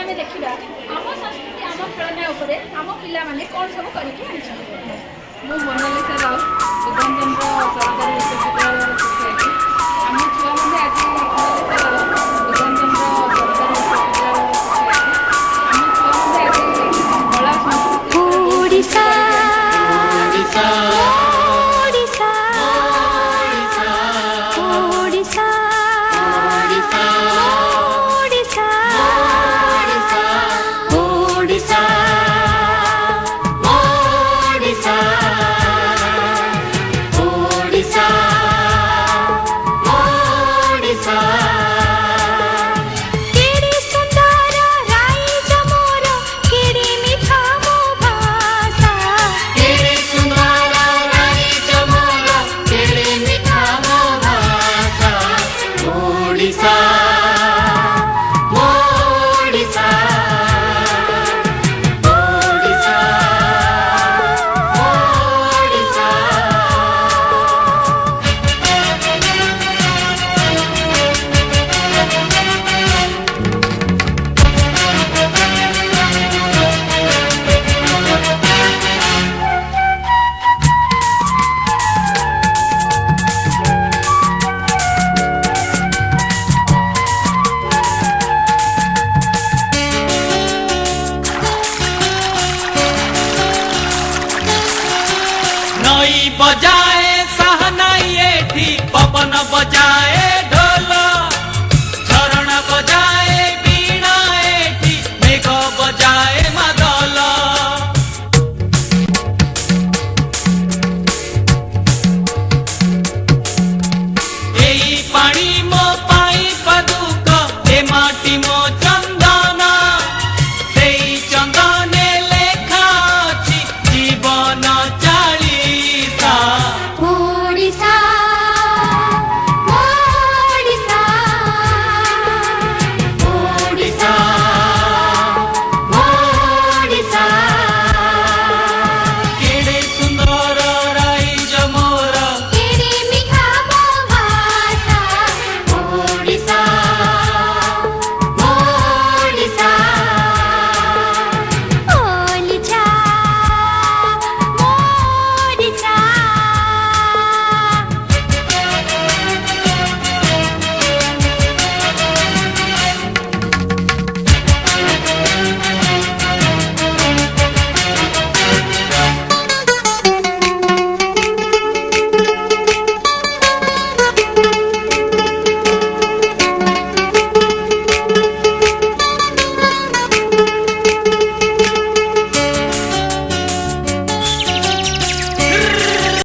आम देखा आम संस्कृति आम खेलना आम पाने कौन सब कर मोनालिसा राउत सुगंधेन्द्र सरकारी विश्वविद्यालय शिक्षार्थी आम छुआ मैंने आज मोनालिसा राउत सुगंधेन्द्र सरकारी विश्वविद्यालय शिक्षार्थी आम छुआ मैंने आज कला संस्कृति बजाए सहनाई एठी पवन बजाए